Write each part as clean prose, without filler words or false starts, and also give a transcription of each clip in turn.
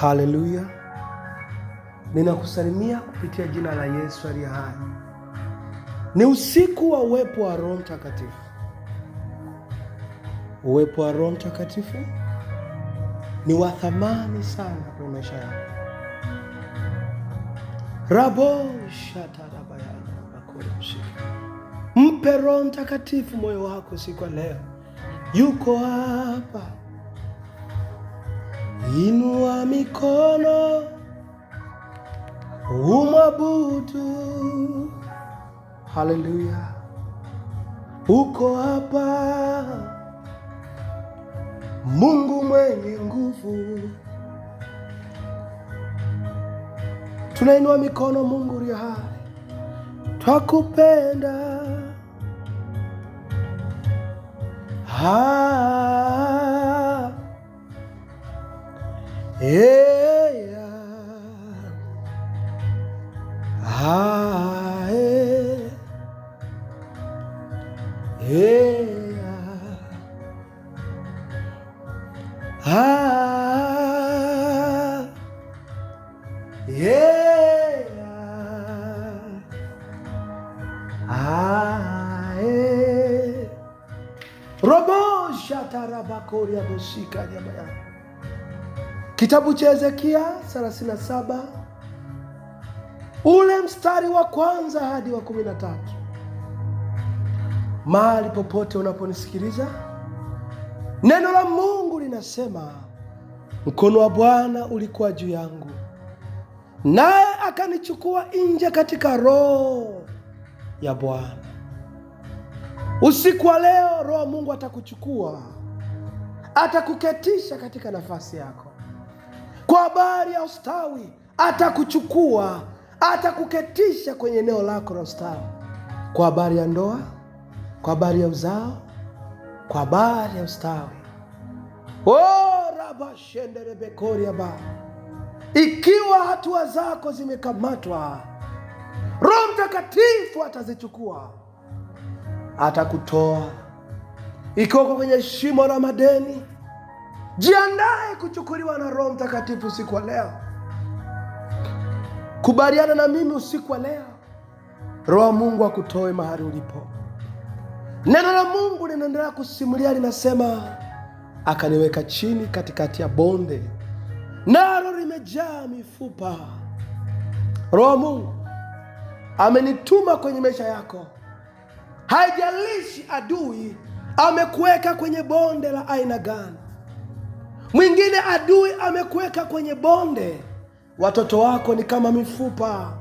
Haleluya. Ninakusalimia kupitia jina la Yesu aliye hai. Ni usiku wa uwepo wa Roho Mtakatifu. Uwepo wa Roho Mtakatifu ni wa thamani sana kwa maisha yako. Rabo shatarabayana bakuri mshika. Mpe Roho Mtakatifu moyo wako siku leo. Yuko hapa. Inua mikono umwabudu. Haleluya. Uko hapa Mungu mwenye nguvu. Tunainua mikono Mungu aliye hai. Twakupenda. Robo shatarabakori abosika yabaya. Kitabu cha Ezekia 37 ule mstari wa kwanza hadi wa 13. Mahali popote unaponisikiliza, neno la Mungu linasema, mkono wa Bwana ulikuwa juu yangu, naye akanichukua nje katika roho ya Bwana. Usiku wa leo Roho wa Mungu atakuchukua, atakuketisha katika nafasi yako. Kwa habari ya ustawi, atakuchukua, atakuketisha kwenye eneo lako la ustawi. Kwa habari ya ndoa, kwa habari ya uzao, kwa habari ya ustawi. Ikiwa hatua zako zimekamatwa, Roho Mtakatifu atazichukua, atakutoa. Ikiwa kwenye shimo la madeni, jiandae kuchukuliwa na Roho Mtakatifu usiku wa leo. Kubaliana na mimi usiku wa leo, Roho wa Mungu akutoe mahali ulipo. Neno la Mungu linaendelea kusimulia, linasema, akaniweka chini katikati ya bonde, nalo limejaa mifupa. Roho wa Mungu amenituma kwenye maisha yako. Haijalishi adui amekuweka kwenye bonde la aina gani. Mwingine adui amekuweka kwenye bonde, watoto wako ni kama mifupa,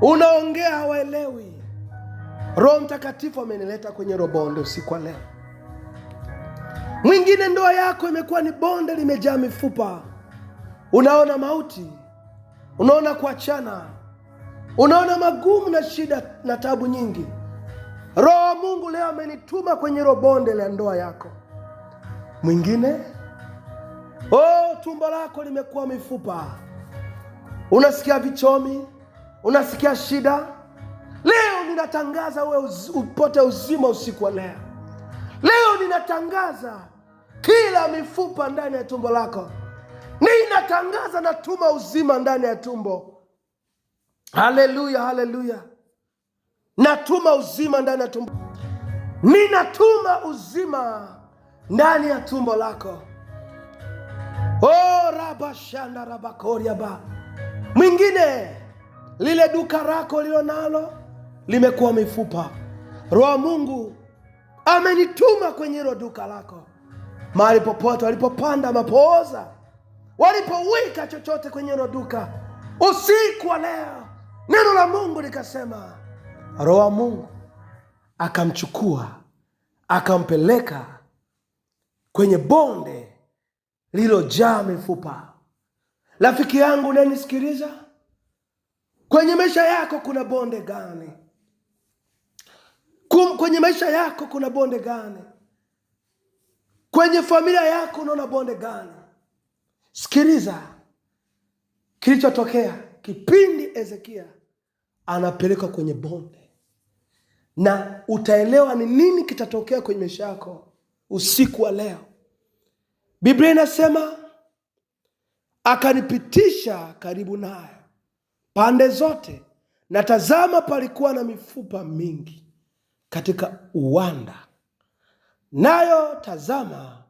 unaongea hawaelewi. Roho Mtakatifu amenileta kwenye bonde usiku wa leo. Mwingine ndoa yako imekuwa ni bonde limejaa mifupa, unaona mauti, unaona kuachana, unaona magumu na shida na tabu nyingi. Roho wa Mungu leo amenituma kwenye bonde la ndoa yako. Mwingine, tumbo lako limekuwa mifupa, unasikia vichomi, unasikia shida. Leo ninatangaza wewe upote uzima usiku wa leo. Leo ninatangaza kila mifupa ndani ya tumbo lako, ninatangaza natuma uzima ndani ya tumbo. Haleluya, haleluya. Natuma uzima ndani ya tumbo. Ninatuma uzima ndani ya tumbo lako. Rabashanda rabakoriaba. Mwingine, lile duka lako lilo nalo limekuwa mifupa. Roho wa Mungu amenituma kwenye hilo duka lako. Mahali popote walipopanda mapooza, walipoweka chochote kwenye hilo duka, usiku wa leo neno la Mungu likasema, Roho wa Mungu akamchukua, akampeleka kwenye bonde lililojaa mifupa. Rafiki yangu unanisikiliza, kwenye maisha yako kuna bonde gani? Kwenye maisha yako kuna bonde gani? Kwenye familia yako unaona bonde gani? Sikiliza kilichotokea kipindi Ezekia anapelekwa kwenye bonde, na utaelewa ni nini kitatokea kwenye maisha yako usiku wa leo. Biblia inasema akanipitisha karibu nayo pande zote, na tazama, palikuwa na mifupa mingi katika uwanda, nayo tazama,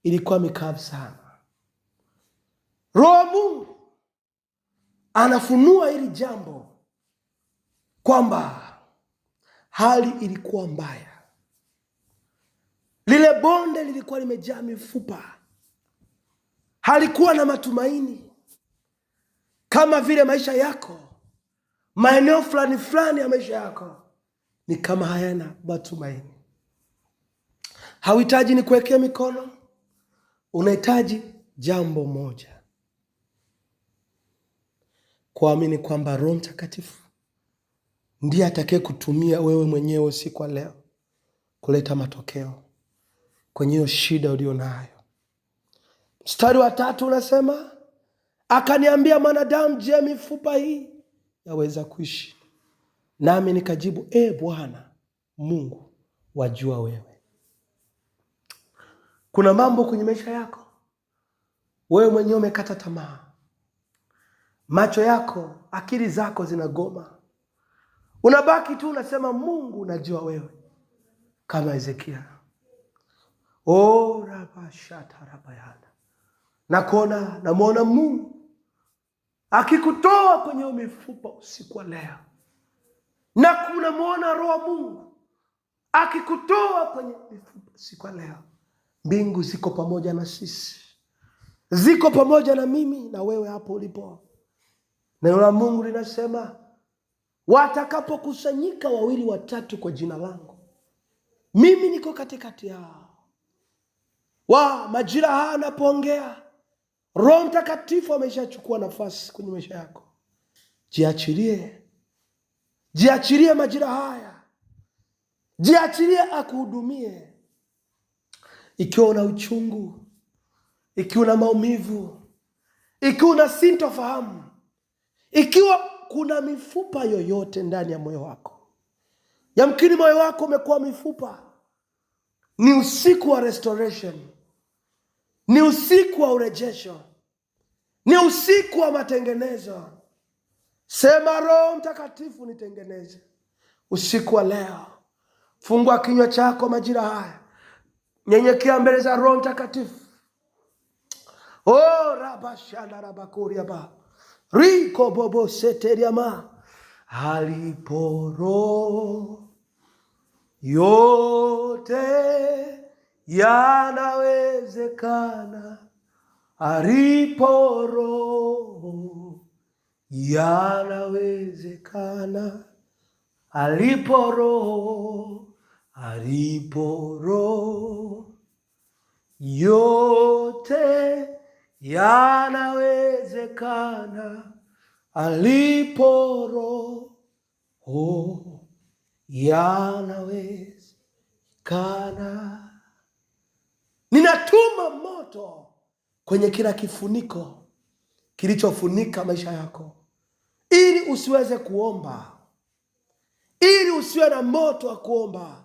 ilikuwa mikavu sana. Roho wa Mungu anafunua hili jambo kwamba hali ilikuwa mbaya. Lile bonde lilikuwa limejaa mifupa, halikuwa na matumaini. Kama vile maisha yako, maeneo fulani fulani ya maisha yako ni kama hayana matumaini. Hauhitaji ni kuwekea mikono, unahitaji jambo moja: kuamini kwamba Roho Mtakatifu ndiye atakaye kutumia wewe mwenyewe siku leo kuleta matokeo kwenye hiyo shida ulio nayo. Mstari wa 3 unasema, akaniambia, mwanadamu, je, mifupa hii yaweza kuishi? Nami nikajibu, Bwana Mungu, wajua wewe. Kuna mambo kwenye maisha yako wewe mwenyewe umekata tamaa. Macho yako, akili zako zinagoma. Unabaki tu unasema, Mungu unajua wewe. Kama Hezekia, namuona Mungu akikutoa kwenye mifupa usiku wa leo. Na kunamuona Roho wa Mungu akikutoa kwenye mifupa usiku wa leo. Mbingu ziko pamoja na sisi, ziko pamoja na mimi na wewe hapo ulipo. Neno la Mungu linasema, watakapokusanyika 2 au 3 kwa jina langu, mimi niko katikati yao. Majira haya anapoongea, Roho Mtakatifu ameshachukua nafasi kwenye maisha yako. Jiachilie majira haya. Jiachilie akuhudumie. Ikiwa una uchungu, ikiwa una maumivu, ikiwa una sintofahamu, ikiwa kuna mifupa yoyote ndani ya moyo wako, yamkini moyo wako umekuwa mifupa, ni usiku wa restoration, ni usiku wa urejesho, ni usiku wa matengenezo. Sema, Roho Mtakatifu nitengeneze usiku wa leo. Fungua kinywa chako majira haya, nyenyekea mbele za Roho Mtakatifu. Rabashana rabakuriaba riko bobo seteriama. Alipo Roho yote yanawezekana. Alipo Roho yanawezekana. Alipo Roho yote yanawezekana. Alipo Roho yanawezekana. Ninatuma moto kwenye kila kifuniko kilichofunika maisha yako, ili usiweze kuomba, ili usiwe na moto wa kuomba.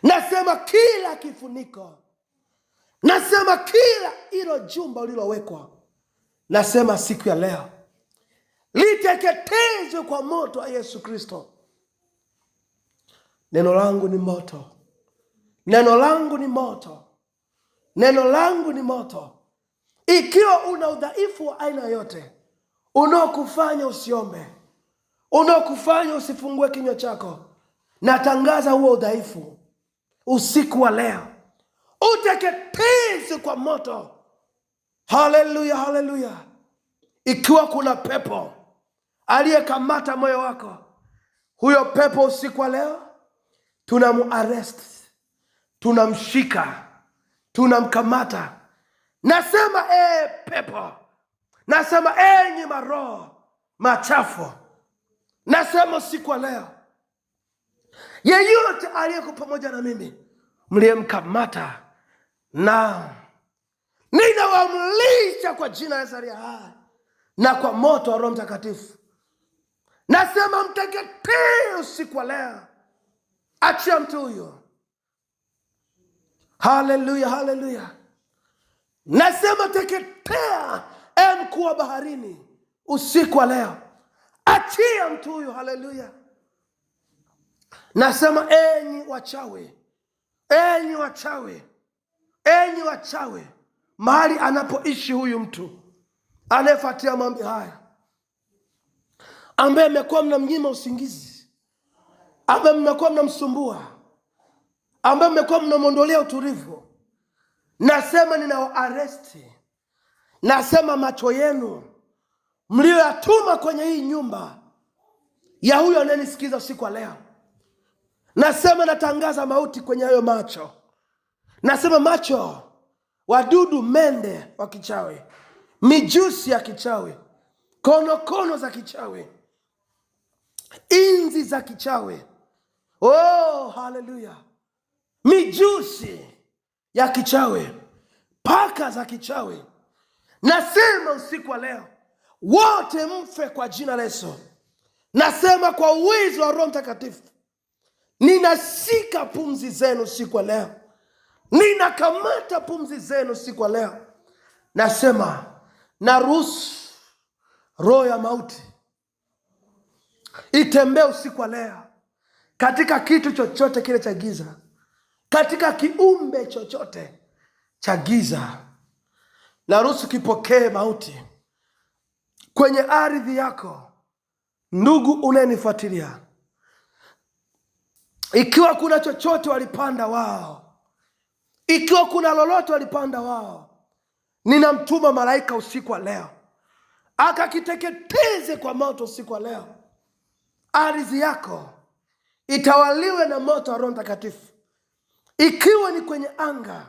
Nasema kila kifuniko, nasema kila hilo jumba ulilowekwa, nasema siku ya leo liteketezwe kwa moto wa Yesu Kristo. Neno langu ni moto. Neno langu ni moto. Neno langu ni moto. Ikiwa una udhaifu wa aina yote unaokufanya usiombe, unaokufanya usifungue kinywa chako, natangaza huo udhaifu usiku wa leo uteketezwe kwa moto. Haleluya, haleluya. Ikiwa kuna pepo aliyekamata moyo wako, huyo pepo usiku wa leo tunamuarrest, tunamshika, tunamkamata. Nasema pepo, nasema enyi maroho machafu, nasema usiku wa leo, yeyote aliyeko pamoja na mimi mliyemkamata, na ninawamlisha kwa jina la Yesu hai na kwa moto wa Roho Mtakatifu. Nasema mteketee usiku wa leo. Achia mtu huyo. Haleluya, haleluya. Nasema teketea, mkuu wa baharini, usiku wa leo. Achia mtu huyu. Haleluya. Nasema enyi wachawi, enyi wachawi, enyi wachawi, mahali anapoishi huyu mtu anayefuatia mambo haya, ambaye mmekuwa mnamnyima usingizi, ambaye mmekuwa mnamsumbua, ambaye mmekuwa mnamondolea utulivu, nasema ninawaaresti. Nasema macho yenu mlioyatuma kwenye hii nyumba ya huyo anayenisikiza usiku wa leo, nasema natangaza mauti kwenye hayo macho. Nasema macho, wadudu mende wa kichawi, mijusi ya kichawi, konokono za kichawi, inzi za kichawi, oh haleluya, mijusi ya kichawi, paka za kichawi, nasema usiku wa leo wote mfe kwa jina la Yesu. Nasema kwa uwezo wa Roho Mtakatifu, ninashika pumzi zenu usiku wa leo, ninakamata pumzi zenu usiku wa leo. Nasema naruhusu roho ya mauti itembee usiku wa leo katika kitu chochote kile cha giza, katika kiumbe chochote cha giza. Naruhusu kipokee mauti kwenye ardhi yako. Ndugu unayenifuatilia, ikiwa kuna chochote walipanda wao, ikiwa kuna lolote walipanda wao, ninamtuma malaika usiku wa leo akakiteketeze kwa moto usiku wa leo. Ardhi yako itawaliwe na moto wa Roho Mtakatifu. Ikiwa ni kwenye anga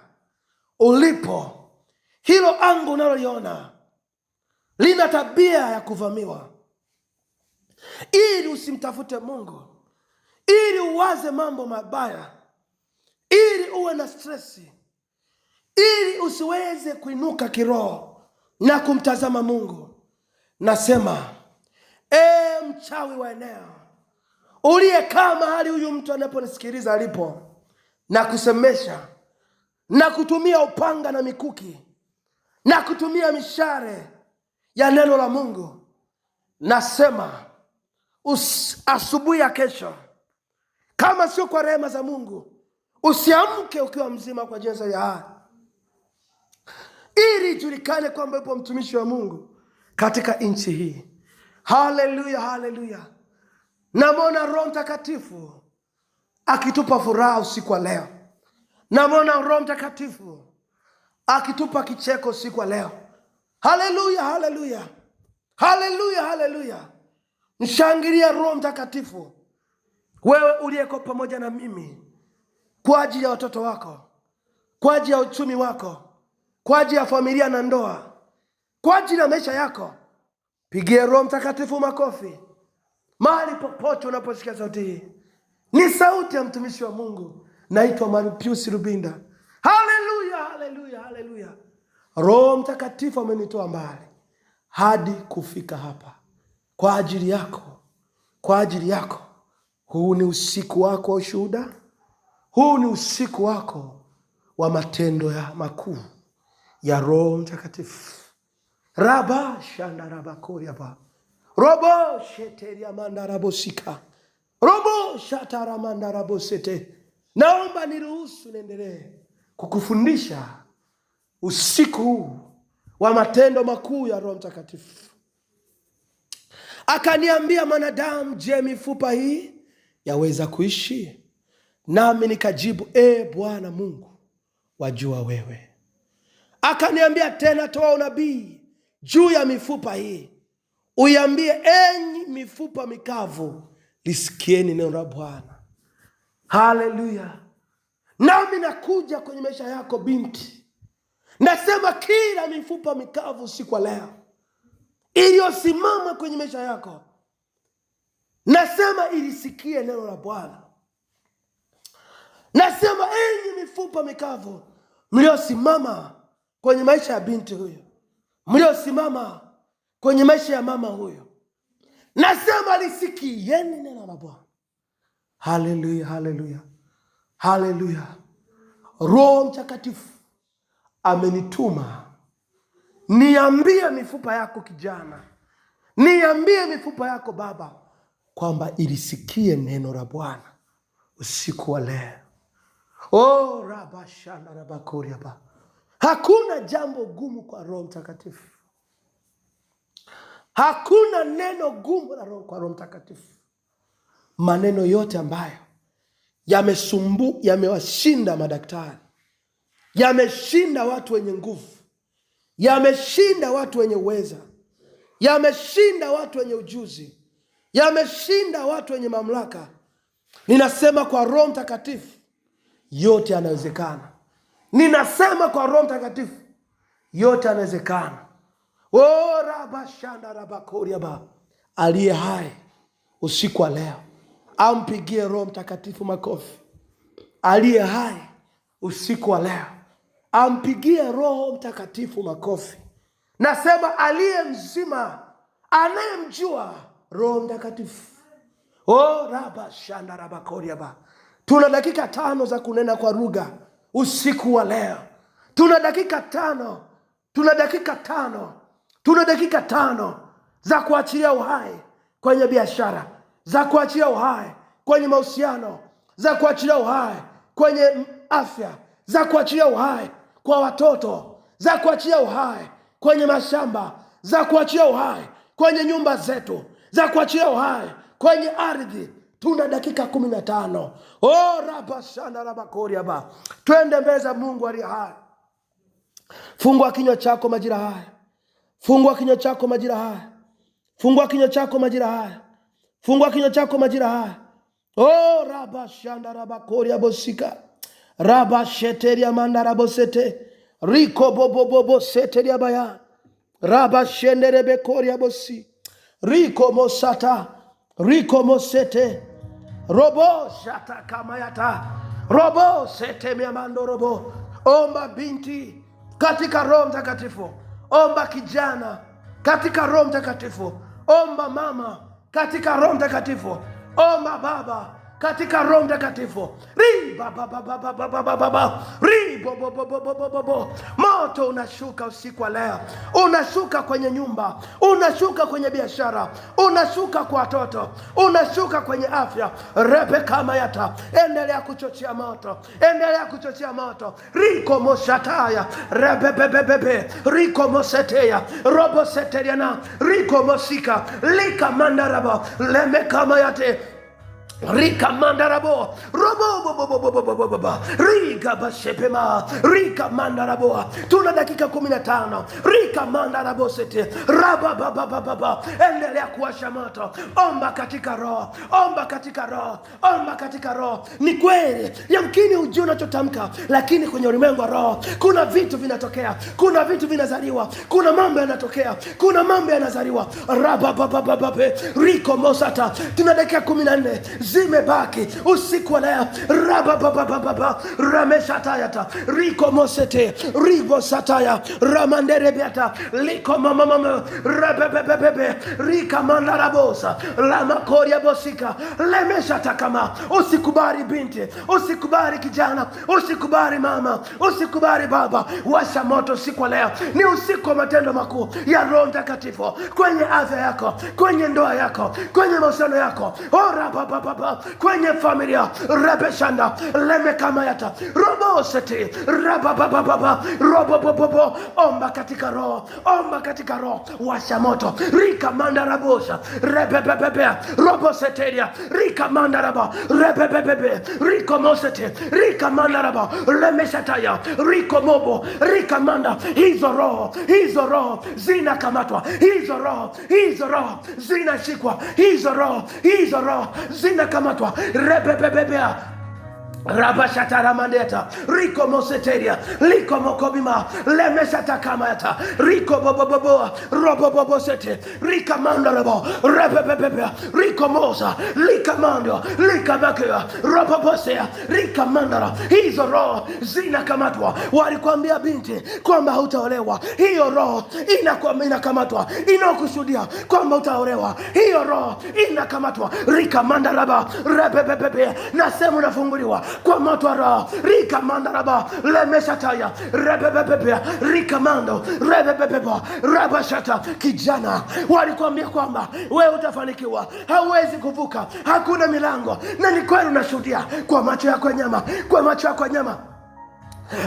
ulipo, hilo anga unaloliona lina tabia ya kuvamiwa, ili usimtafute Mungu, ili uwaze mambo mabaya, ili uwe na stresi, ili usiweze kuinuka kiroho na kumtazama Mungu. Nasema mchawi wa eneo uliyekaa mahali huyu mtu anaponisikiliza alipo, na kusemesha na kutumia upanga na mikuki na kutumia mishare ya neno la Mungu, nasema asubuhi ya kesho, kama sio kwa rehema za Mungu, usiamke ukiwa mzima kwa jina la hai, ili julikane kwamba yupo mtumishi wa Mungu katika nchi hii. Haleluya, haleluya. Namwona Roho Mtakatifu akitupa furaha usiku wa leo. Namwona Roho Mtakatifu akitupa kicheko usiku wa leo. Haleluya, haleluya, haleluya, haleluya. Mshangilia Roho Mtakatifu, wewe uliyeko pamoja na mimi, kwa ajili ya watoto wako, kwa ajili ya uchumi wako, kwa ajili ya familia na ndoa, kwa ajili ya maisha yako. Pigie Roho Mtakatifu makofi mahali popote unaposikia sauti hii. Ni sauti ya mtumishi wa Mungu, naitwa Maripius Rubinda. Haleluya, haleluya, haleluya. Roho Mtakatifu amenitoa mbali hadi kufika hapa kwa ajili yako, kwa ajili yako. Huu ni usiku wako wa ushuhuda. Huu ni usiku wako wa matendo ya makuu ya Roho Mtakatifu. Raba shanda raba koria ba. Robo sheteria manda rabosika. Robo shatara manda rabosete. Naomba niruhusu niendelee kukufundisha usiku huu wa matendo makuu ya Roho Mtakatifu. Akaniambia, mwanadamu, je, mifupa hii yaweza kuishi? Nami nikajibu, Bwana Mungu, wajua wewe. Akaniambia tena, toa unabii juu ya mifupa hii, uiambie, enyi mifupa mikavu, lisikieni neno la Bwana. Haleluya. Nami nakuja kwenye maisha yako binti, nasema kila mifupa mikavu usiku wa leo iliyosimama kwenye maisha yako, nasema ilisikie neno la Bwana. Nasema enyi mifupa mikavu mliosimama kwenye maisha ya binti huyo, mliosimama kwenye maisha ya mama huyo, nasema lisikieni neno la Bwana. Haleluya, haleluya, haleluya. Roho Mtakatifu amenituma Niambie mifupa yako kijana, niambie mifupa yako baba, kwamba ilisikie neno la Bwana usiku wa leo. Oh, rabashana rabakoriaba. Hakuna jambo gumu kwa Roho Mtakatifu. Hakuna neno gumu la Roho kwa Roho Mtakatifu. Maneno yote ambayo yamewashinda madaktari, yameshinda watu wenye nguvu, yameshinda watu wenye uweza, yameshinda watu wenye ujuzi, yameshinda watu wenye mamlaka, ninasema kwa Roho Mtakatifu yote yanawezekana. Ninasema kwa Roho Mtakatifu yote yanawezekana. Oh, rabashanda rabakoriaba. Aliye hai usiku wa leo ampigie Roho Mtakatifu makofi. Aliye hai usiku wa leo ampigie Roho Mtakatifu makofi. Nasema aliye mzima anayemjua Roho Mtakatifu. Oh, rabashanda rabakoriaba. Tuna dakika 5 za kunena kwa lugha usiku wa leo. Tuna dakika 5. Tuna dakika 5. Tuna dakika 5 za kuachilia uhai kwenye biashara, za kuachilia uhai kwenye mahusiano, za kuachilia uhai kwenye afya, za kuachilia uhai kwa watoto, za kuachilia uhai kwenye mashamba, za kuachilia uhai kwenye nyumba zetu, za kuachilia uhai kwenye ardhi. Tuna dakika 15. Oh, rabashana rabakoriaba. Twende mbele za Mungu aliye hai. Fungua kinywa chako majira haya. Fungua kinywa chako majira haya. Fungua kinywa chako majira haya. Fungua kinywa chako majira haya. Oh, rabashanda rabakoriabosika. Rabasheteria mandarabosete. Riko bobobobo seteria baya. Rabashendere koriabosi. Riko mosata. Riko mosete. Robo shata kamayata. Robo sete miamando robo. Omba binti katika Roho Mtakatifu. Omba kijana katika Roho Mtakatifu. Omba mama katika Roho Mtakatifu. Omba baba katika Roho Mtakatifu. Moto unashuka usiku wa leo. Unashuka kwenye nyumba, unashuka kwenye biashara, unashuka kwa watoto, unashuka kwenye afya. Rebeka mayata. Endelea kuchochea moto, endelea kuchochea moto. Riko moshataya rebebebebe. Riko moseteya robo seteriana. Riko mosika lika mandaraba lemeka mayate. Rika mandarabo robo rika bashepema rika mandarabo. Tuna dakika 15. Rika mandarabo sete raba. Endelea kuwasha moto. Omba katika Roho, omba katika Roho, omba katika Roho. Ni kweli yamkini hujui unachotamka, lakini kwenye ulimwengu wa Roho kuna vitu vinatokea, kuna vitu vinazaliwa, kuna mambo yanatokea, kuna mambo yanazaliwa. Raba riko mosata. Tuna dakika 14 zimebaki usiku wa leo. Raba rameshatayata riko mosete ribo sataya ramanderebiata liko mama rebebebebe rika mandarabosa lama koria bosika lemeshatakama. Usikubali binti, usikubali kijana, usikubali mama, usikubali baba. Washa moto usiku wa leo. Ni usiku wa matendo makuu ya Roho Mtakatifu kwenye afya yako, kwenye ndoa yako, kwenye mahusiano yako. Kwenye familia. Rebeshanda lemekamayata roboseti rababababa robobobobo. Omba katika Roho, omba katika Roho. Washa moto. Rika mandarabosa rebebebebe roboseteria rika mandaraba rebebebebe riko mosete rika mandaraba lemeshataya riko mobo rika manda. Hizo roho zinakamatwa, hizo roho zinashikwa, hizo roho zinakamatwa. Rebebebebea Rabashatara mandeta riko moseteria liko mokobima lemesata kamata riko boboboboa robobobo sete rika mandalabo rebebebebe riko mosa lika mando lika bakea robobosea rika mandala. Hizo roho zinakamatwa. Walikwambia binti kwamba hautaolewa, hiyo roho inakamatwa. Inakusudia kwamba utaolewa, hiyo roho inakamatwa. Rika mandalaba rebebebebe. Nasema unafunguliwa. kwa moto wa Roho. Rikamandaraba lemeshataya rebebebebe rikamando rebebebebe rabashata. Kijana, walikwambia kwamba wewe utafanikiwa, hauwezi kuvuka, hakuna milango, na ni kweli unashuhudia kwa macho yako ya nyama, kwa macho yako ya nyama.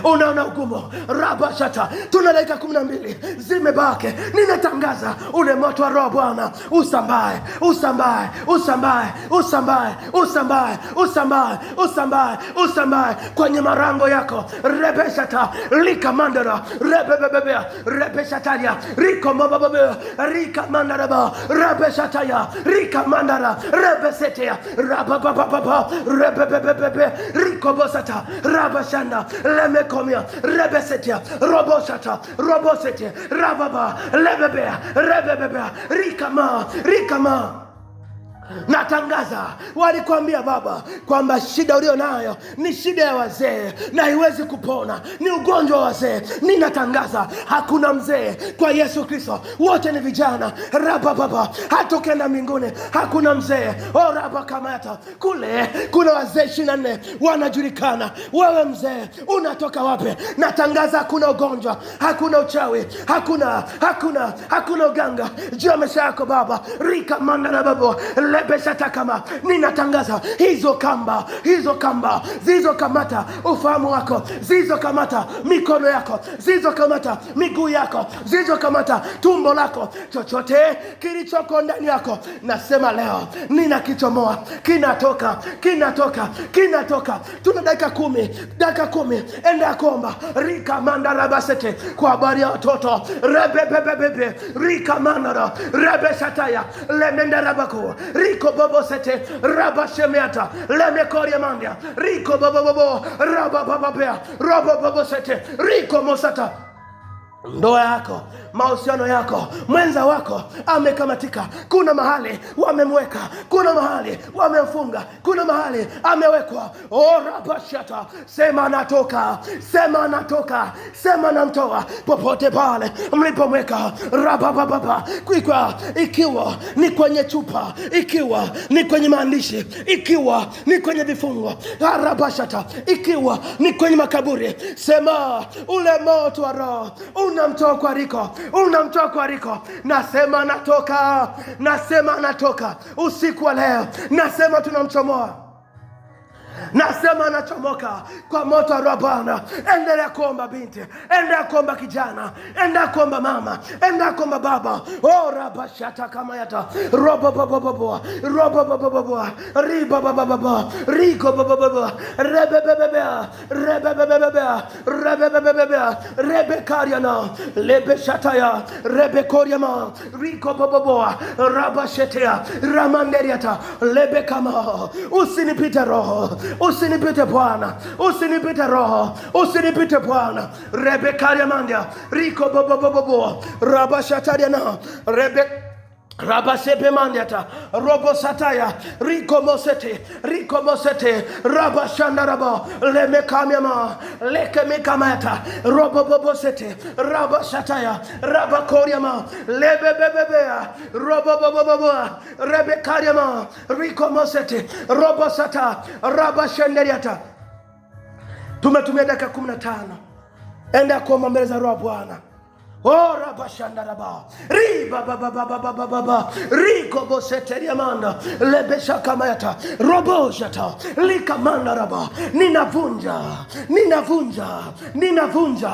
Unaona ugumu. Rabashata. Tuna dakika 12 zimebaki. Ninatangaza ule moto wa Roho Bwana usambae, usambae, usambae, usambae, usambae, usambae, usambae, usambae kwenye marango yako. Rebeshata likamandara rebebebebe rebeshataria rikomobabebe rikamandara rebeshataya rikamandara rebesetea rababababa rebebebebe rikobosata rabashanda mekomia rebesetia robosata robosetia rababa lebebea rebebebea rikama. Natangaza, walikwambia baba kwamba shida ulio nayo ni shida ya wazee na haiwezi kupona, ni ugonjwa wa wazee. Ninatangaza hakuna mzee kwa Yesu Kristo, wote ni vijana. Raba baba, hata ukienda mbinguni hakuna mzee. O raba kamata, kule kuna wazee 24 wanajulikana. Wewe mzee unatoka wapi? Natangaza hakuna ugonjwa, hakuna uchawi, hakuna uganga juu ya maisha yako baba. Rika manda na babo lebeshatakama. Ninatangaza hizo kamba zilizokamata ufahamu wako, zilizokamata mikono yako, zilizokamata miguu yako, zilizokamata tumbo lako, chochote kilichoko ndani yako, nasema leo ninakichomoa. Kinatoka. Tuna dakika 10. Enda kuomba. Rika mandara basete kwa habari ya watoto. Rebebebebe rika mandara rebeshataya lemendara bako riko bobo sete rabashemeata lemekoria mandia riko bobo rabababea robo sete riko mosata. Ndoa yako, mahusiano yako, mwenza wako amekamatika. Kuna mahali wamemweka, kuna mahali wamemfunga, kuna mahali amewekwa. Rabashata, sema natoka, sema namtoa popote pale mlipomweka. Rabababa, ikiwa ni kwenye chupa, ikiwa ni kwenye maandishi, ikiwa ni kwenye vifungo. Rabashata, ikiwa ni kwenye makaburi, sema ule moto wa Roho unamtoa kwa riko. Nasema natoka usiku wa leo. Nasema tunamchomoa. Nasema anachomoka kwa moto wa Roho Bwana. Endelea kuomba binti, endelea kuomba kijana, endelea kuomba mama, endelea kuomba baba. Rabashata kama yata robo riba baba riko baba rebekariana lebeshataya rebekoriama riko baba rabashetea ramanderiata lebekama. Usinipite Roho, usinipite Bwana, usinipite Roho, usinipite Bwana. Rebekaria mandia riko bobo rabashataria na Rabasepe mandiata robo sataya riko mosete rabashandaraba lemekamiama lekemekamata robo bobosete rabashataya rabakoriama lebebebebea robo bobo rebekariama riko mosete robo sata rabashandariata. Tumetumia dakika 15. Enda kuomba mbele za Roho Bwana. Rabashandaraba riba baba riko boseteria manda lebesha kamayata roboshata likamanda raba. Ninavunja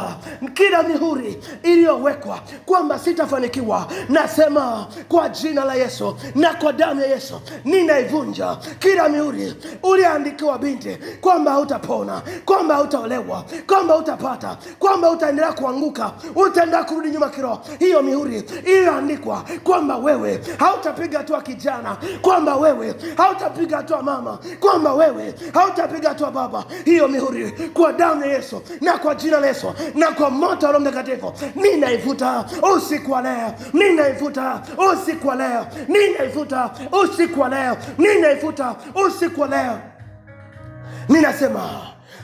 kila mihuri iliyowekwa kwamba sitafanikiwa. Nasema kwa jina la Yesu na kwa damu ya Yesu, ninaivunja kila mihuri uliandikiwa binti kwamba hutapona, kwamba hutaolewa, kwamba hutapata, kwamba utaendelea kuanguka, utaendelea kurudi nyuma kiroho. Hiyo mihuri iliyoandikwa kwamba wewe hautapiga hatua kijana, kwamba wewe hautapiga hatua mama, kwamba wewe hautapiga hatua baba, hiyo mihuri kwa damu ya Yesu na kwa jina la Yesu na kwa moto wa Roho Mtakatifu ninaivuta usiku wa leo. Ninaivuta usiku wa leo. Ninaivuta usiku wa leo. Ninaivuta usiku wa leo. Ninasema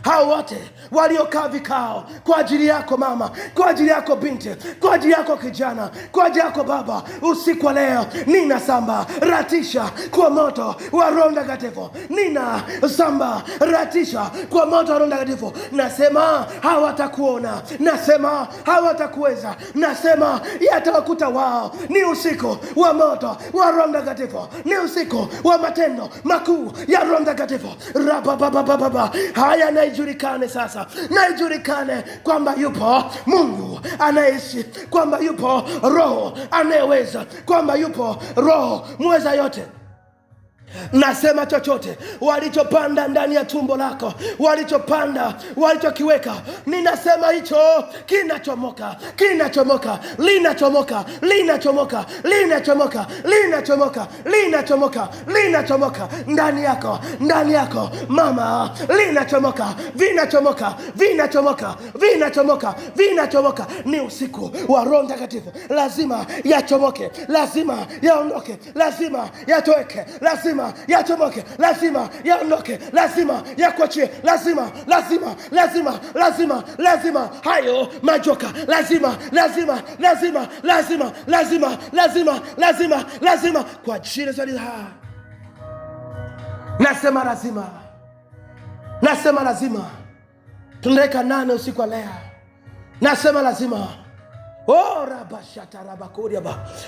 hao wote waliokaa vikao kwa ajili yako mama, kwa ajili yako binti, kwa ajili yako kijana, kwa ajili yako baba, usiku wa leo ninasambaratisha kwa moto wa Roho Mtakatifu. Ninasambaratisha kwa moto wa Roho Mtakatifu. Nasema hawatakuona, nasema hawatakuweza, nasema yatawakuta wao. Ni usiku wa moto wa Roho Mtakatifu, ni usiku wa matendo makuu ya Roho Mtakatifu. Haya naijulikane sasa, naijulikane kwamba yupo Mungu anaishi, kwamba yupo Roho anayeweza, kwamba yupo Roho mweza yote. Nasema chochote walichopanda ndani ya tumbo lako, walichopanda, walichokiweka, ninasema hicho kinachomoka, kinachomoka, linachomoka, linachomoka, linachomoka, linachomoka, linachomoka, linachomoka ndani yako, ndani yako mama, linachomoka, vinachomoka, vinachomoka, vinachomoka, vinachomoka. Ni usiku wa Roho Mtakatifu. Lazima yachomoke, lazima yaondoke, lazima yatoweke, lazima yachomoke, lazima yaondoke, lazima yakuachie, lazima hayo majoka, lazima kwa jina la nasema lazima tunaweka 8 usiku wa leo. Nasema lazima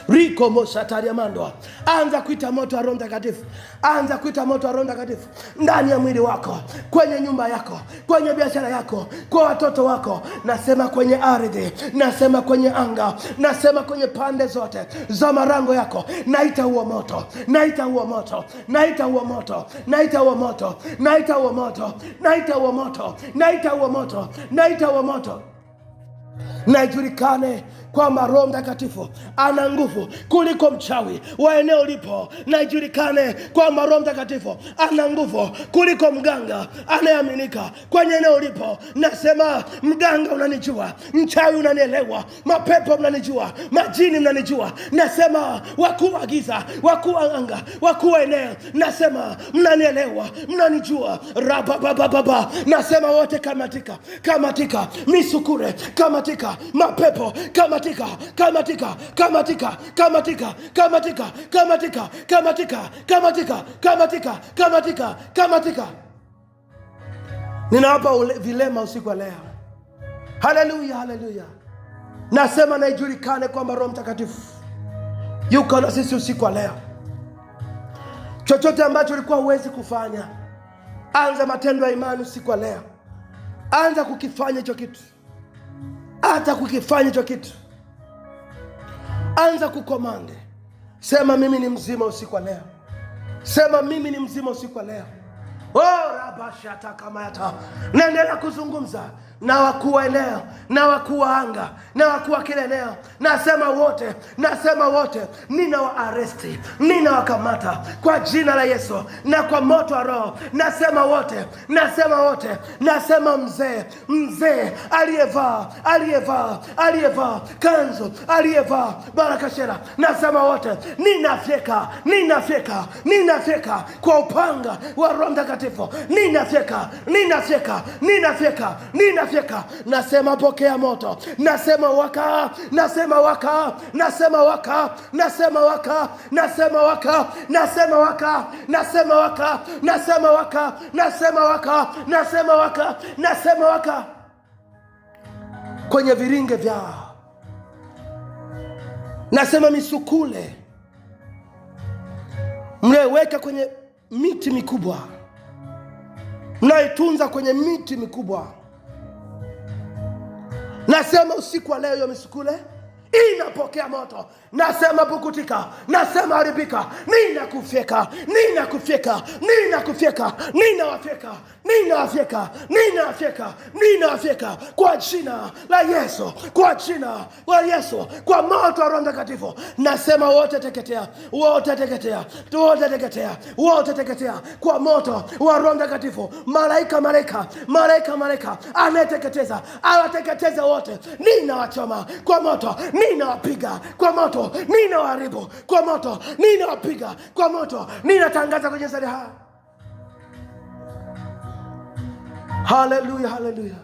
Riko mosataria mando. Anza kuita moto wa Roho Mtakatifu. Anza kuita moto wa Roho Mtakatifu ndani ya mwili wako, kwenye nyumba yako, kwenye biashara yako, kwa watoto wako. Nasema kwenye ardhi, nasema kwenye anga, nasema kwenye pande zote za marango yako. Naita huo moto, naita huo moto, naita huo moto, naita huo moto, naita huo moto, naita huo moto, naita huo moto, naita huo moto. Na ijulikane kwamba Roho Mtakatifu ana nguvu kuliko mchawi wa eneo lipo. Na ijulikane kwamba Roho Mtakatifu ana nguvu kuliko mganga anayeaminika kwenye eneo lipo. Nasema mganga unanijua, mchawi unanielewa, mapepo mnanijua, majini mnanijua. Nasema wakuu wa giza, wakuu wa anga, wakuu wa eneo, nasema mnanielewa, mnanijua. Rababababa. Nasema wote kamatika, kamatika, misukure, kamatika, mapepo, kamatika, kamatika, kamatika, kamatika, kamatika, kamatika, kamatika, kamatika, kamatika, kamatika, kamatika. Ninawapa vilema usiku wa leo. Haleluya, haleluya. Nasema na ijulikane kwamba Roho Mtakatifu yuko na sisi usiku wa leo. Chochote ambacho ulikuwa huwezi kufanya, anza matendo ya imani usiku wa leo. Anza kukifanya hicho kitu. Hata kukifanya hicho kitu. Anza kukomande. Sema mimi ni mzima usiku wa leo. Sema mimi ni mzima usiku wa leo. Rabashata kamayata. Naendelea kuzungumza na wakuu wa eneo, na wakuu wa anga, na wakuu wa kila eneo. Nasema wote, nasema wote, nina aresti, nina wakamata kwa jina la Yesu na kwa moto wa Roho. Nasema wote, nasema wote, nasema mzee aliyevaa kanzu, aliyevaa barakashera. Nasema wote, ninafyeka kwa upanga wa Roho Mtakatifu. Ninafyeka. Nasema pokea moto. Nasema waka, nasema waka, nasema waka, nasema waka, nasema waka, nasema waka, nasema waka, nasema waka, nasema waka, nasema waka, nasema waka kwenye viringe vyao. Nasema misukule mnaiweka kwenye miti mikubwa, mnaitunza kwenye miti mikubwa. Nasema usiku wa leo hiyo misukule inapokea moto. Nasema pukutika, nasema haribika, ninakufyeka, ninakufyeka, ninakufyeka, ninawafyeka, ninawafyeka, ninawafyeka, ninawafyeka kwa jina la Yesu, kwa jina la Yesu, kwa moto wa Roho Mtakatifu. Nasema wote teketea, wote teketea, wote teketea, wote teketea kwa moto wa Roho Mtakatifu. Malaika anayeteketeza, awateketeza wote. Ninawachoma kwa moto, ninawapiga kwa moto, ninawaharibu kwa moto, ninawapiga kwa moto. Ninatangaza kwenye sala. Haleluya, haleluya.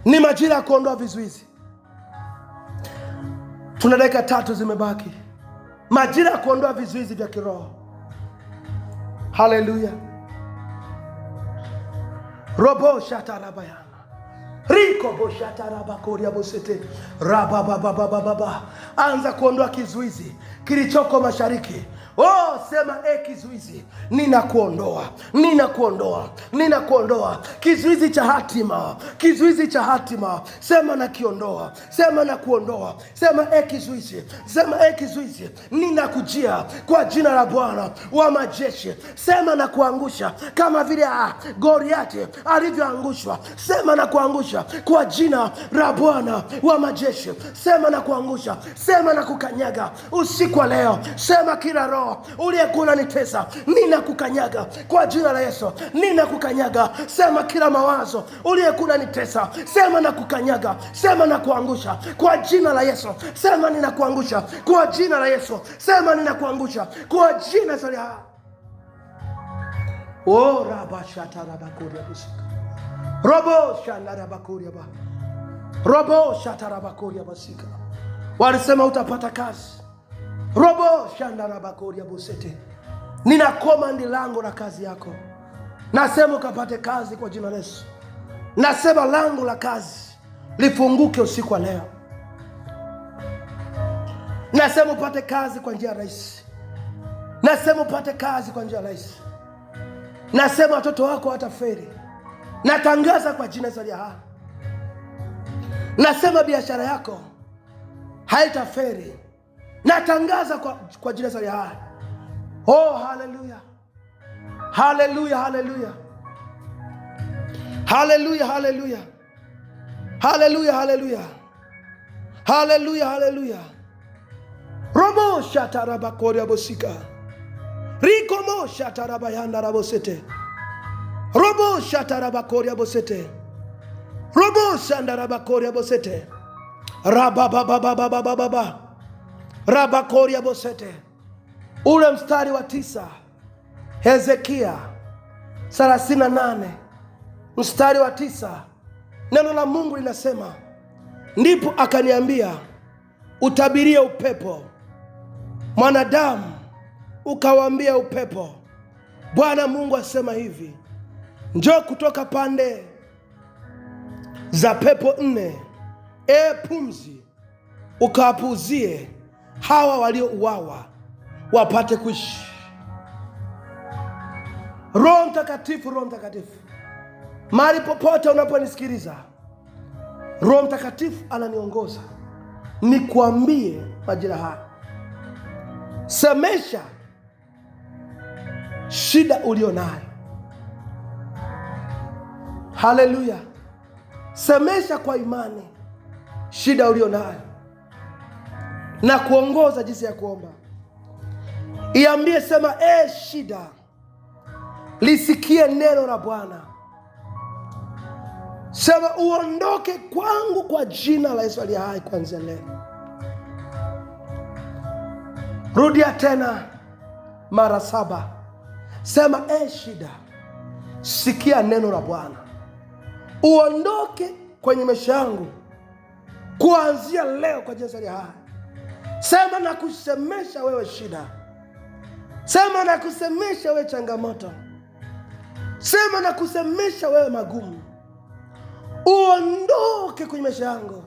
Ni majira ya kuondoa vizuizi. Tuna dakika 3 zimebaki. Majira ya kuondoa vizuizi vya kiroho. Haleluya. Robo shatarabayana. Riko boshatarabakoria bosete. Rababababababa. Anza kuondoa kizuizi kilichoko mashariki. Oh, sema kizuizi, ninakuondoa, ninakuondoa, ninakuondoa. Kizuizi cha hatima, kizuizi cha hatima. Sema nakiondoa, sema nakuondoa. Sema kizuizi, sema kizuizi, ninakujia kwa jina la Bwana wa majeshi. Sema nakuangusha kama vile Goliathi alivyoangushwa. Sema nakuangusha kwa jina la Bwana wa majeshi. Sema nakuangusha, sema nakukanyaga usiku wa leo. Sema kila roho uliyekula nitesa, ninakukanyaga kwa jina la Yesu. Ninakukanyaga. Sema kila mawazo uliyekula nitesa, sema nakukanyaga. Sema nakuangusha kwa jina la Yesu. Sema ninakuangusha kwa jina la Yesu. Sema ninakuangusha kwa jina la Oh, rabashata rabakuria bisika. Robo shanda rabakuria ba. Robo shata rabakuria basika. Walisema utapata kazi. Robo shanda rabakuria busete. Nina komandi lango la kazi yako. Nasema ukapate kazi kwa jina la Yesu. Nasema lango la kazi lifunguke usiku wa leo. Nasema upate kazi kwa njia rahisi. Nasema upate kazi kwa njia rahisi. Nasema watoto wako wataferi. Natangaza kwa jina la Yesu. Nasema biashara yako haitaferi. Natangaza kwa jina la Yesu. Oh, haleluya. Haleluya, haleluya. Haleluya, haleluya. Haleluya, haleluya. Haleluya, haleluya. Robo shatarabakoria bosika. Rikomo shatarabayanda rabosete. Robo shatarabakoria bosete. Robo shandarabakoria bosete. Rabababababababa. Rabakoria bosete. Ule mstari wa 9. Hezekia 38 mstari wa 9. Neno la Mungu linasema, ndipo akaniambia, utabirie upepo, mwanadamu, ukawaambia upepo, Bwana Mungu asema hivi, njoo kutoka pande za pepo 4, pumzi, ukawapuzie hawa waliouawa wapate kuishi. Roho Mtakatifu, Roho Mtakatifu, mahali popote unaponisikiliza, Roho Mtakatifu ananiongoza nikuambie majira haya. Semesha shida ulio nayo. Haleluya. Semesha kwa imani shida ulio nayo, na kuongoza jinsi ya kuomba. Iambie, sema, shida, lisikie neno la Bwana. Sema, uondoke kwangu kwa jina la Yesu aliye hai kuanzia leo. Rudia tena mara 7. Sema, shida, sikia neno la Bwana. Uondoke kwenye maisha yangu kuanzia leo kwa jina la aliye hai. Sema, na kusemesha wewe shida. Sema, na kusemesha wewe changamoto. Sema, na kusemesha wewe magumu. Uondoke kwenye maisha yangu.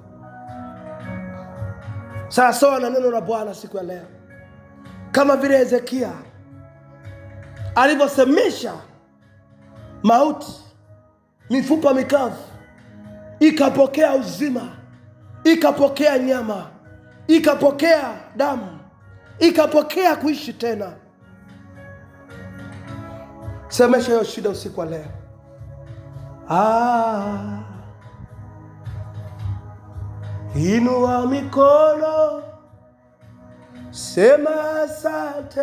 Sawa na neno la Bwana siku ya leo. Kama vile Hezekia alivyosemesha mauti, mifupa mikavu ikapokea uzima, ikapokea nyama, ikapokea damu, ikapokea kuishi tena. Semesha hiyo shida usiku wa leo. Inua mikono, sema asante.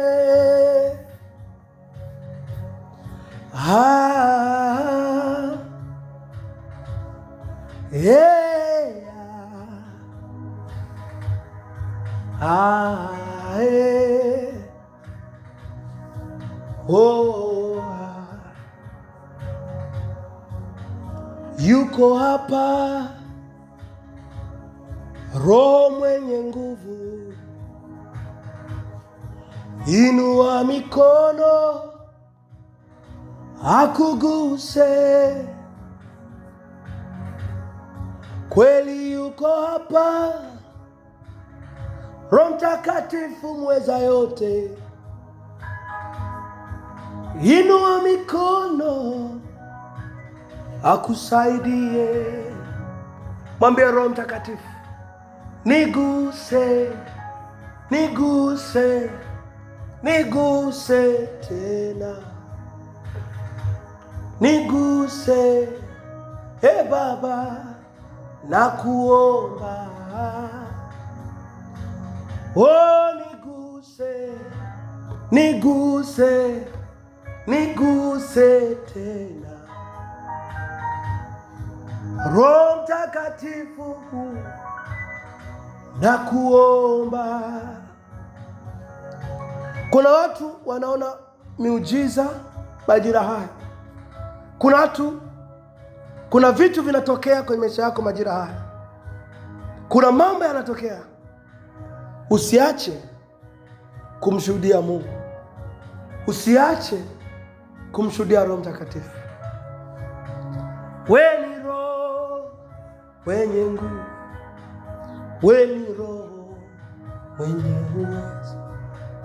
yuko hapa, Roho mwenye nguvu. Inua mikono akuguse, kweli yuko hapa, Roho Mtakatifu mweza yote. Inua mikono akusaidie, mwambie Roho Mtakatifu, niguse, niguse, niguse tena, niguse, Baba, nakuomba. Oh, niguse, niguse, niguse tena, Roho Mtakatifu, nakuomba. Kuna watu wanaona miujiza majira haya. Kuna vitu vinatokea kwenye maisha yako majira haya. Kuna mambo yanatokea. Usiache kumshuhudia Mungu. Usiache kumshuhudia Roho Mtakatifu. Wewe ni Roho mwenye nguvu. Wewe ni Roho mwenye uwezo.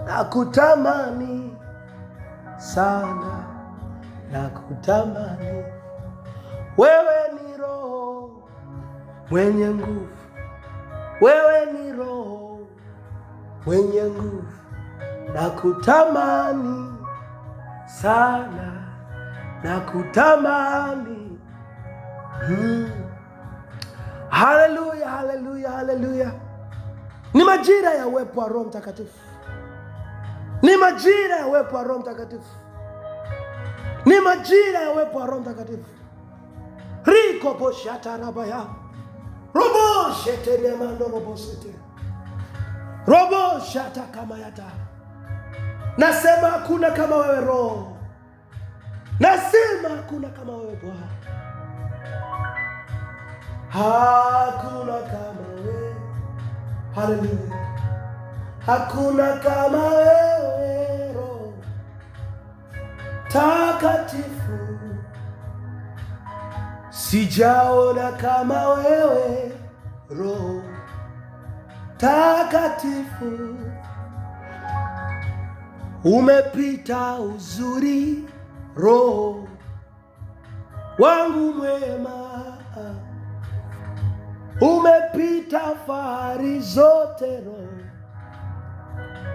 Nakutamani sana, nakutamani. Wewe ni Roho mwenye nguvu. Wewe ni Roho mwenye nguvu. Nakutamani sana, nakutamani. Haleluya, haleluya, haleluya. Ni majira ya uwepo wa Roho Mtakatifu. Ni majira ya uwepo wa Roho Mtakatifu. Ni majira ya uwepo wa Roho Mtakatifu. Riko boshata rabaya. Robo shete nemando robo shete. Robo shata kama yata. Nasema hakuna kama wewe Roho. Nasema hakuna kama wewe Bwana. Hakuna kama wewe. Haleluya. Hakuna kama wewe Roho Takatifu. Sijaona kama wewe Roho Takatifu. Umepita uzuri Roho wangu mwema. Umepita fahari zote Roho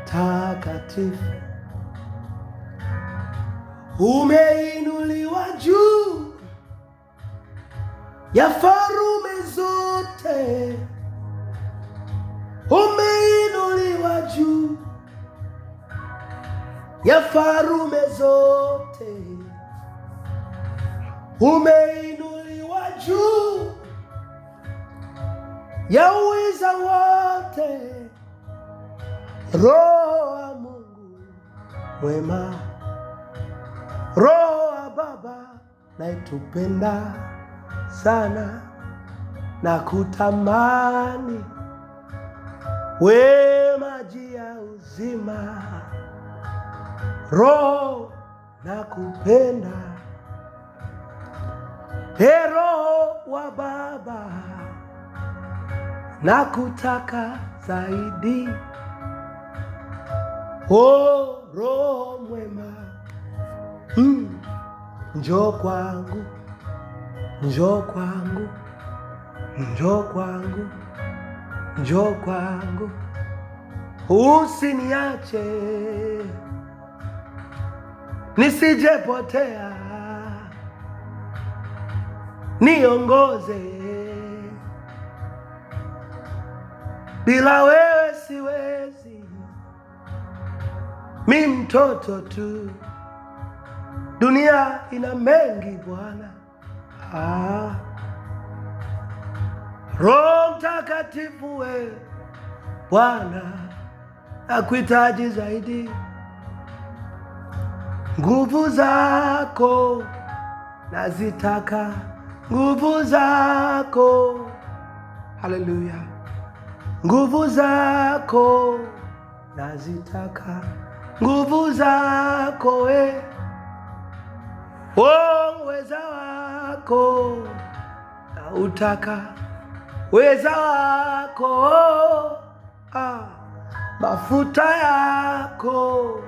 Takatifu. Umeinuliwa juu ya falme zote. Umeinuliwa juu ya falme zote. Umeinuliwa juu ya uweza wote. Roho wa Mungu mwema, Roho wa Baba naitupenda sana, na kutamani. We maji ya uzima, Roho nakupenda. Roho wa Baba nakutaka zaidi. Oh, Roho mwema, njoo kwangu, njoo kwangu, njoo kwangu, njoo kwangu. Usiniache nisijepotea, niongoze. Bila wewe siwezi, mi mtoto tu. Dunia ina mengi Bwana. Roho Mtakatifu we Bwana, nakuhitaji zaidi. Nguvu zako nazitaka nguvu zako, haleluya, nguvu zako nazitaka, nguvu zako uweza wako nautaka, uweza wako mafuta yako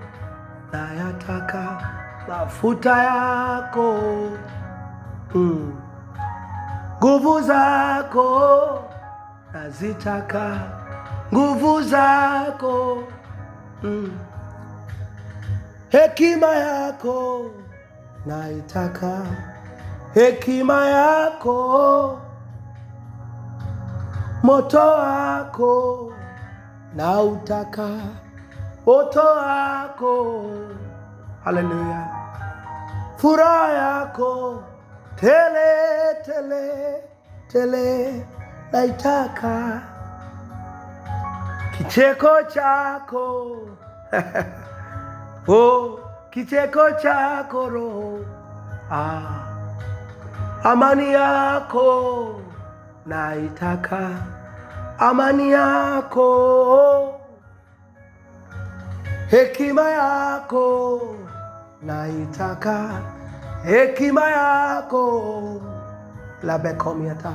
nayataka, mafuta yako, nguvu zako nazitaka, nguvu zako, hekima yako naitaka, hekima yako, moto wako nautaka, moto wako, haleluya, furaha yako tele tele tele naitaka, kicheko chako kicheko chako Roho, amani yako naitaka, amani yako, hekima yako naitaka, hekima yako, la bekomiata.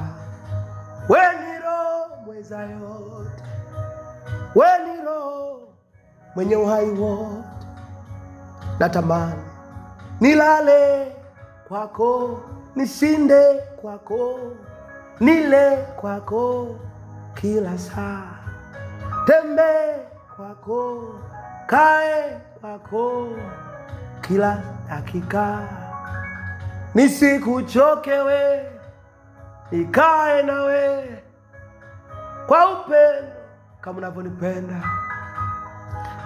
We ni Roho mweza yote, we ni Roho mwenye uhai wote, natamani nilale kwako, nishinde kwako, nile kwako kila saa, tembe kwako, kae kwako kila dakika, nisikuchoke we, nikae nawe kwa upendo kama unavyonipenda,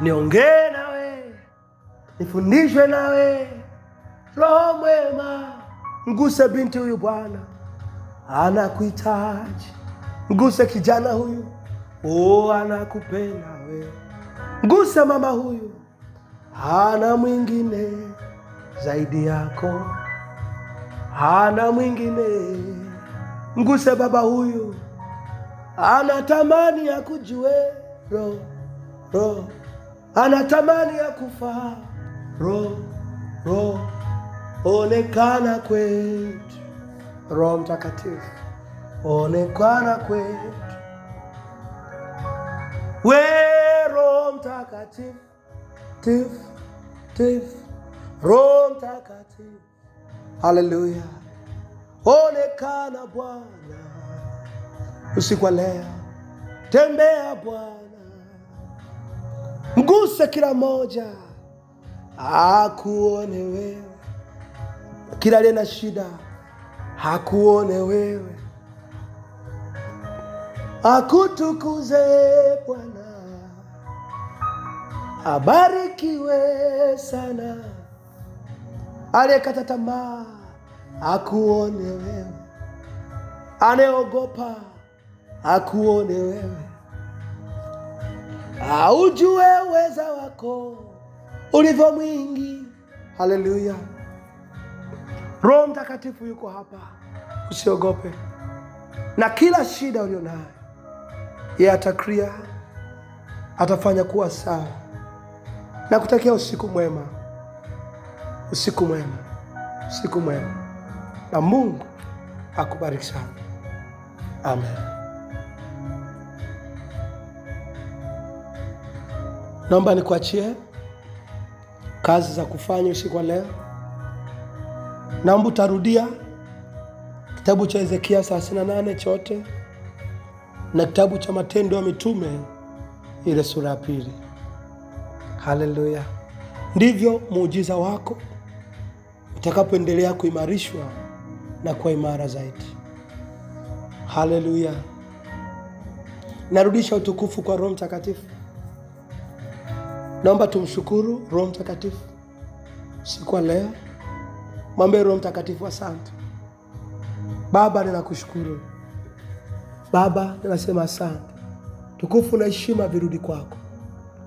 niongee nawe, nifundishwe nawe. Roho mwema, mguse binti huyu Bwana, anakuhitaji. Mguse kijana huyu, anakupenda we. Mguse mama huyu, hana mwingine zaidi yako, hana mwingine. Mguse baba huyu, anatamani ya kujue Roho, anatamani ya kufa Roho, onekana kwetu Roho Mtakatifu, onekana kwetu we Roho Mtakatifu, Roho Mtakatifu, haleluya, onekana Bwana usiku wa leo, tembea Bwana, mguse kila moja, akuone wewe, kila aliye na shida akuone wewe, akutukuze Bwana, abarikiwe sana, aliyekata tamaa akuone wewe, anayeogopa akuone wewe, aujue uweza wako ulivyo mwingi. Haleluya. Roho Mtakatifu yuko hapa, usiogope, na kila shida ulio nayo yeye atakria, atafanya kuwa sawa. Na kutakia usiku mwema, usiku mwema, usiku mwema, na Mungu akubariki sana. Amen. Naomba nikuachie kazi za kufanya usiku wa leo. Naomba utarudia kitabu cha Hezekia 38 chote na kitabu cha Matendo ya Mitume ile sura ya 2. Haleluya. Ndivyo muujiza wako utakapoendelea kuimarishwa na kuwa imara zaidi. Haleluya. Narudisha utukufu kwa Roho Mtakatifu. Naomba tumshukuru Roho Mtakatifu siku ya leo. Mwambie Roho Mtakatifu asante. Baba, ninakushukuru. Baba, ninasema asante. Tukufu na heshima virudi kwako.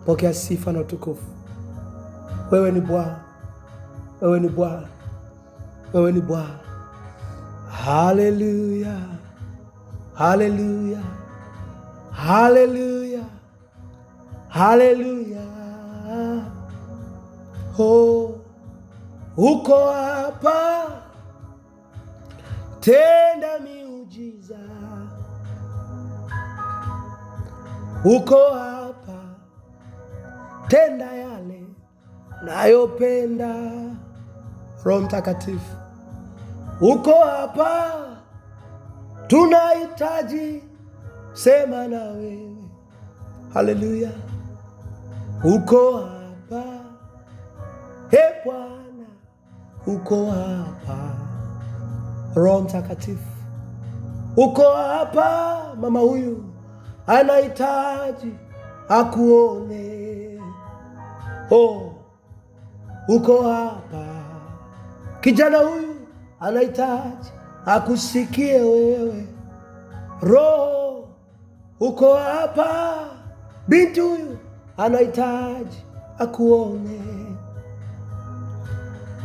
Pokea sifa na utukufu. Wewe ni Bwana. Wewe ni Bwana. Wewe ni Bwana. Haleluya, haleluya, haleluya, haleluya. Oh, uko hapa, tenda miujiza. Uko hapa, tenda yale nayopenda. Roho Mtakatifu, uko hapa, tunahitaji sema na wewe. Haleluya, uko hapa, Bwana, uko hapa. Roho Mtakatifu, uko hapa, mama huyu anahitaji akuone. Oh, uko hapa, kijana huyu anahitaji akusikie wewe. Roho, uko hapa, binti huyu anahitaji akuone.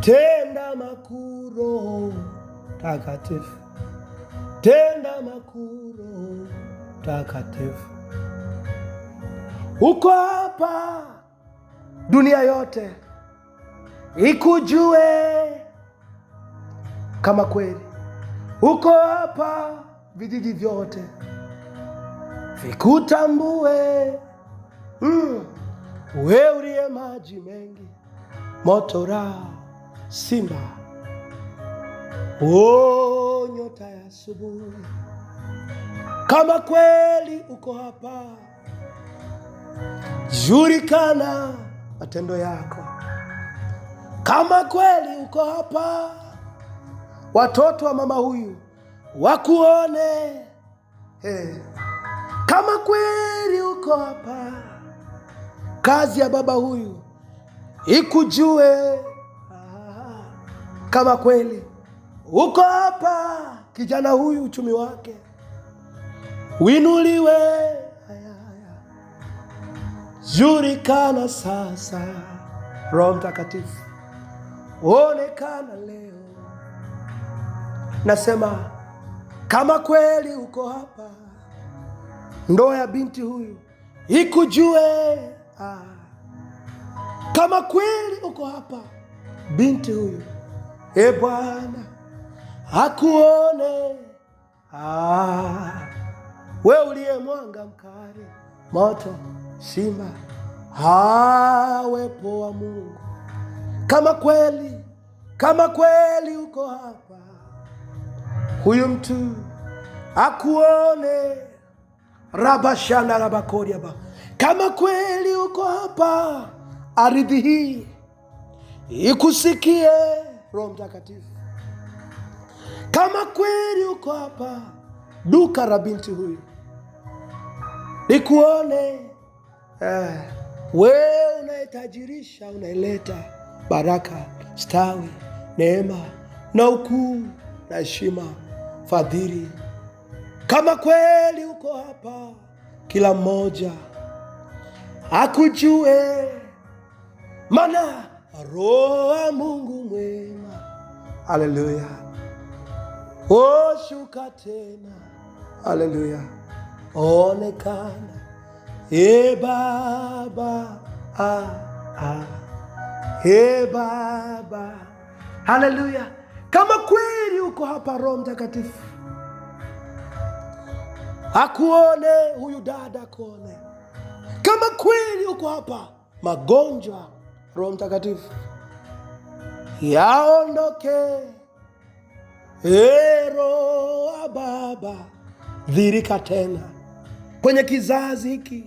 Tenda makuu, Roho Mtakatifu, tenda makuu, Roho Mtakatifu. Uko hapa, dunia yote ikujue kama kweli. Uko hapa, vijiji vyote vikutambue. Wewe uliye maji mengi, moto raha, simba, nyota ya asubuhi. Kama kweli uko hapa, julikana matendo yako. Kama kweli uko hapa, watoto wa mama huyu wakuone. Kama kweli uko hapa, kazi ya baba huyu ikujue. Kama kweli uko hapa, kijana huyu uchumi wake winuliwe. Julikana sasa. Roho Mtakatifu, onekana leo. Nasema kama kweli uko hapa, ndoa ya binti huyu ikujue. Kama kweli uko hapa, binti huyu Bwana akuone. Wewe uliye mwanga mkali, moto, simba, wepo wa Mungu. Kama kweli uko hapa, huyu mtu akuone. Rabashana rabakoriaba. Kama kweli uko hapa, ardhi hii ikusikie. Roho Mtakatifu, kama kweli uko hapa, duka la binti huyu likuone. Wewe unayetajirisha, unaileta baraka, stawi, neema na ukuu na heshima, fadhili. Kama kweli uko hapa, kila mmoja akujue, maana Roho wa Mungu mwema. Haleluya, shuka tena. Haleluya, onekana. Baba, Baba. Haleluya, kama kweli uko hapa, Roho Mtakatifu akuone. Huyu dada akuone. Kama kweli uko hapa, magonjwa, Roho Mtakatifu yaondoke. Roho wa Baba, dhirika tena kwenye kizazi hiki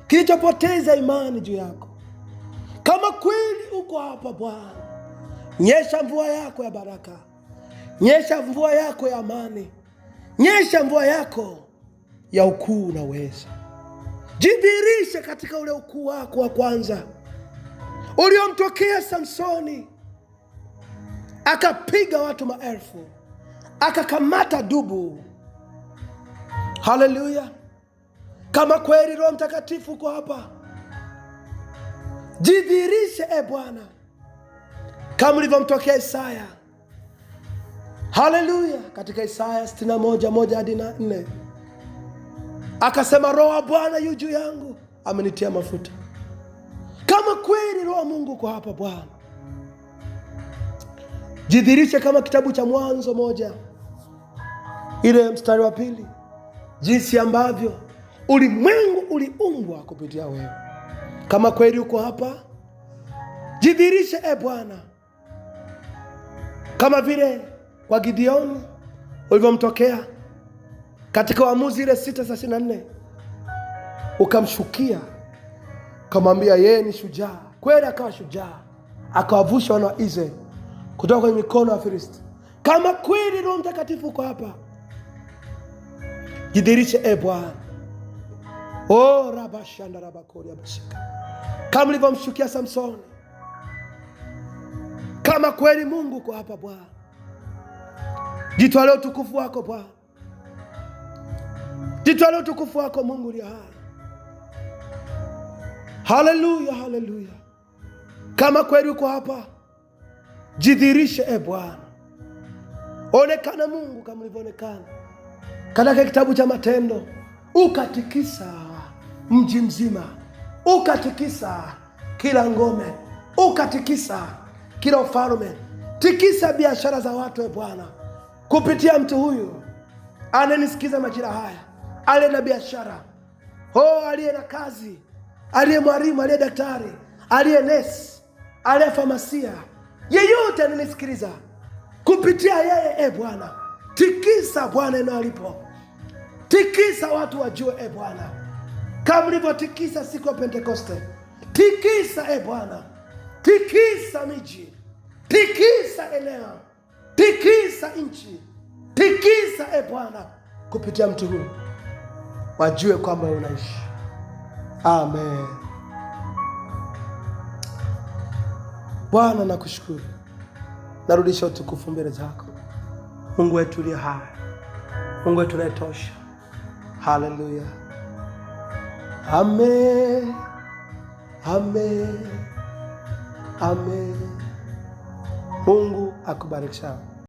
kilichopoteza imani juu yako. Kama kweli uko hapa, Bwana, nyesha mvua yako ya baraka, nyesha mvua yako ya amani, nyesha mvua yako ya ukuu na uweza. Jidhihirishe katika ule ukuu wako wa kwanza uliomtokea Samsoni, akapiga watu maelfu, akakamata dubu. Haleluya, kama kweli Roho Mtakatifu uko hapa, jidhihirishe Bwana, kama ulivyomtokea Isaya. Haleluya. Katika Isaya 61:1-4 akasema, Roho wa Bwana yu juu yangu, amenitia mafuta. Kama kweli Roho wa Mungu uko hapa Bwana, jidhihirishe kama kitabu cha Mwanzo 1 ile mstari wa 2, jinsi ambavyo ulimwengu uliumbwa kupitia wewe. Kama kweli uko hapa, jidhihirishe Bwana, kama vile kwa Gideoni ulivyomtokea katika Waamuzi ile 6:34, ukamshukia ukamwambia yeye ni shujaa. Kweli akawa shujaa, akawavusha wana wa Israeli kutoka kwenye mikono ya Filisti. Kama kweli Roho Mtakatifu uko hapa, jidhihirishe Bwana. Rabashanda rabakori abashika, kama ulivyomshukia Samsoni. Kama kweli Mungu uko hapa Bwana, jitwalie utukufu wako Bwana, jitwalie utukufu wako Mungu uliye hai. Haleluya, haleluya. Kama kweli uko hapa, jidhihirishe Bwana. Onekana Mungu kama ulivyoonekana katika kitabu cha Matendo, ukatikisa mji mzima, ukatikisa kila ngome, ukatikisa kila ufalme. Tikisa biashara za watu Bwana, kupitia mtu huyu ananisikiza majira haya, aliye na biashara, aliye na kazi, aliye mwalimu, aliye daktari, aliye nesi, aliye famasia, yeyote ananisikiliza kupitia yeye Bwana, tikisa Bwana eneo alipo. Tikisa watu wajue Bwana, kama ulivyotikisa siku ya Pentekoste. Tikisa Bwana, tikisa miji, tikisa eneo, tikisa nchi, tikisa Bwana, kupitia mtu huyu wajue kwamba unaishi. Amen. Bwana nakushukuru, narudisha utukufu mbele zako. Mungu wetu uliye hai, Mungu wetu unayetosha. Haleluya. Amen. Amen. Amen. Mungu akubariki sana.